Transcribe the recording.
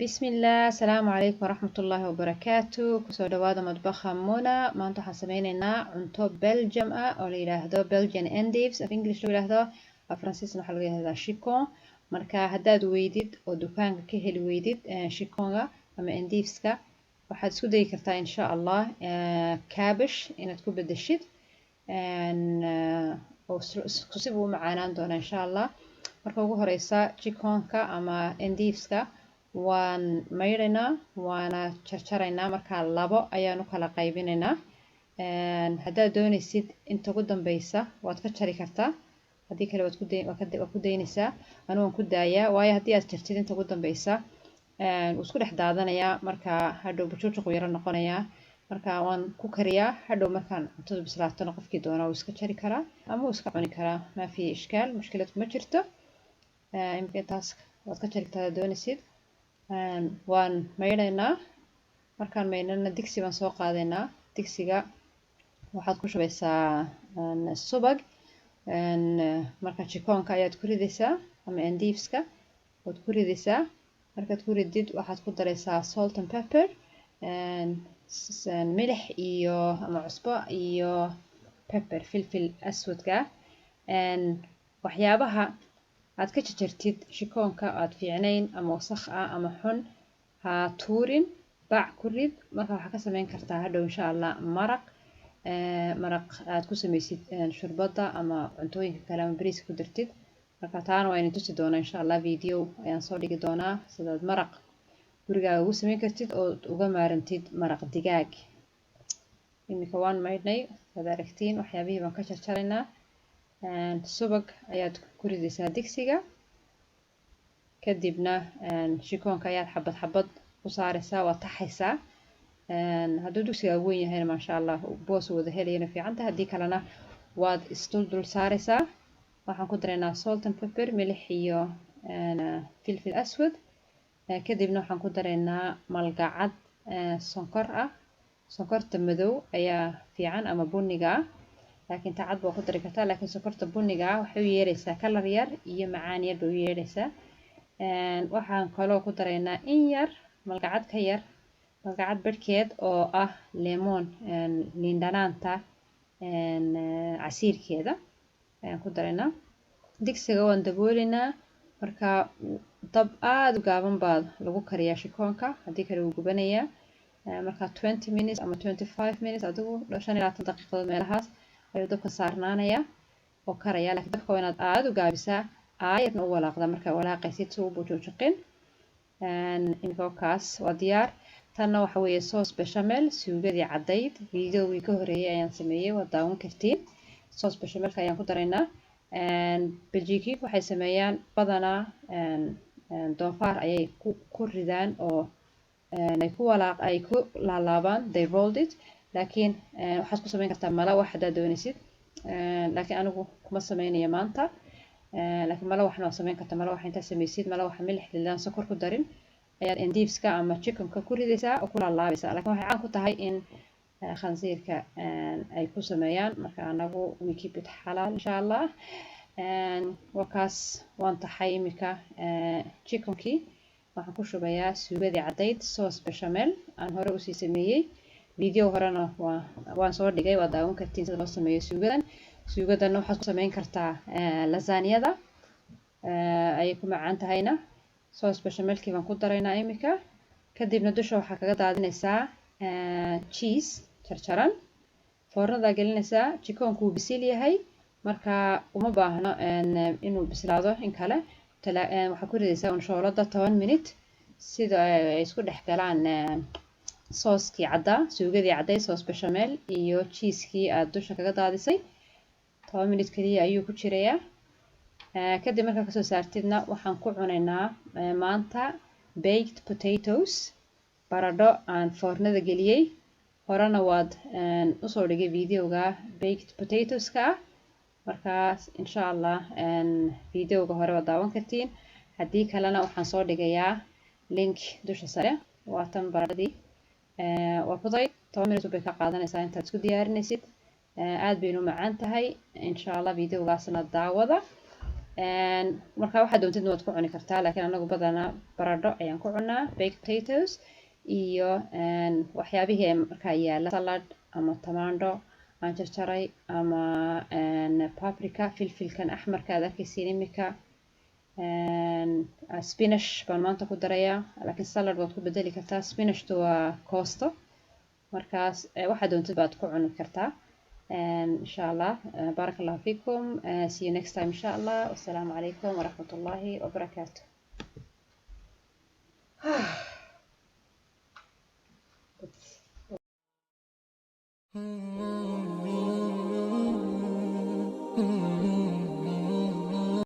بسم الله السلام عليكم ورحمة الله وبركاته كسو دوادا مطبخة منى maanta waxaan sameyneynaa cunto Belgium ah oo la yiraahdo Belgian endives af English lagu yiraahdo af Faransiisna waxa lagu yiraahdaa chicon marka hadaad weydid oo dukaanka ka heli weydid chiconga ama endiveska waxaad isku dayi kartaa insha Allah cabbage inaad ku bedeshid oo si uu macaanaan doona insha Allah marka ugu horeysa chiconka ama endiveska waan mayraynaa waana jarjaraynaa marka labo ayaan u kala qaybinaynaa haddaad doonaysid inta ugu dambeysa waad ka jari kartaa haddii kale waad ku daynaysaa anigu waan ku daayaa waayo haddii aad jartid inta ugu dambeysa wuu isku dhex daadanayaa marka hadhow bujuujuqu yaro noqonayaa marka waan ku kariyaa hadhow markaan cuntada bislaatona qofkii doona wuu iska jari karaa ama wuu iska cuni karaa ma fi ishkaal mushkilad kuma jirto imika intaas waad ka jari kartaa doonaysid waan mayraynaa markaan maynana digsi baan soo qaadaynaa digsiga waxaad ku shubaysaa subag marka chiconka ayaad ku ridaysaa ama endiveska waad ku ridaysaa markaad ku ridid waxaad ku daraysaa salt and pepper milix iyo ama cusbo iyo pepper filfil aswadka waxyaabaha aad ka jarjartid chiconka aad fiicnayn ama wasakh ah ama xun ha tuurin bac ku rid marka waxaad ka sameyn kartaa hadhow insha Allah maraq aad ku sameysid shurbada ama cuntooyinka kale ama bariiska ku dartid marka taana waa inaan tusi doonaa insha Allah video ayaan soo dhigi doonaa sidaad maraq gurigaaga ugu sameyn kartid oo uga maarantid maraq digaag imika waan maydnay wada aragtiin waxyaabihii baan ka jarjaraynaa subag ayaad ku ridaysaa digsiga kadibna chiconka ayaad xabad xabad u saaraysaa waa taxaysaa hadduu digsiga weyn yahayna maasha Allah boos wada helayna fiicanta haddii kalena waad isdul saaraysaa waxaan ku daraynaa salt and pepper milix iyo filfil aswad kadibna waxaan ku daraynaa malgacad sonkor ah sonkorta madow ayaa fiican ama buniga ah laakiin tacad baa ku dari kartaa laakiin sonkorta buniga ah waxay u yeeraysaa kalar yar iyo macaan yar bay u yeeraysaa waxaan kaloo ku daraynaa in yar malgacad ka yar malgacad barhkeed oo ah lemon liin dhanaanta casiirkeeda ayaan ku daraynaa digsiga waan daboolinaa marka dab aada u gaaban baa lagu kariyaa chiconka haddii kale wuu gubanayaa marka 20 minutes ama 25 minutes adigu 25 daqiiqadood meelahaas ayuu dabka saarnaanayaa oo karaya laakiin dabka waa inaad aada u gaabisaa aayarna u walaaqda marka walaaqaysid si uu bujuujiqin imika kaas waa diyaar tanna waxa weeye sauce bechamel suugadii caddayd videogii ka horeeyay ayaan sameeyey waa daawan kartiin sauce bechamelka ayaan ku daraynaa Belgique waxay sameeyaan badanaa doofaar ayay ku ridaan oo ay ku laalaabaan they rolled it laakiin waxaad ku sameyn kartaa malawax haddaad doonaysid laakiin anigu kuma sameynayo maanta laakiin malawaxna waa sameyn kartaa malawax intaad sameysid malawaxa milix lilaan sokor ku darin ayaad endiveska ama chickenka ku ridaysaa oo ku laalaabaysaa laakiin waxay caan ku tahay in khansiirka ay ku sameeyaan marka anagu we keep it xalaal insha Allah wakaas waan taxay imika chickenkii waxaan ku shubayaa suugadii caddayd sauce bechamel aan hore usii sameeyey video horena waan soo dhigay waa daawan kartiin sida loo sameeyo suugadana waxaad ku sameyn kartaa lasaanyada ayay ku macaan tahayna sauce bechamelkii baan ku daraynaa imika kadibna dusha waxaa kaga daadinaysaa cheese jarjaran foornada gelinaysaa chiconku wuu bisil yahay marka uma baahno inuu bislaado in kale waxaa ku ridaysaa unshoolada 10 minute sida ay isku dhex galaan sauce-kii caddaa suugadii cadday sauce bechamel iyo cheese-kii aad dusha kaga daadisay 10 minute kaliya ayuu ku jirayaa kadib markaa kasoo saartidna waxaan ku cunaynaa maanta baked potatoes baradho aan foornada geliyey horena waad usoo dhigay videoga baked potatoeska ah markaas insha Allah videoga hore waad daawan kartiin haddii kalena waxaan soo dhigayaa link dusha sare waa tan baradhadii waa fudayd 10 minutes bay ka qaadanaysaa intaad isku diyaarinaysid aad baynu macaan tahay insha Allah videogaasna daawada marka waxaad doontid waad ku cuni kartaa, laakiin anagu badanaa baradho ayaan ku cunaa, baked potatoes iyo waxyaabihii markaa yaala, salad ama tamaandho aan jarjaray ama paprika, filfilkan axmarka aad arkaysiin imika, spinach baan maanta ku darayaa, laakiin salad waad ku bedeli kartaa. Spinachtu waa koosto, markaas waxaad doontid baad ku cuni kartaa. insha Allah. بارك الله فيكم. See you next time إن شاء الله. والسلام عليكم ورحمة الله وبركاته.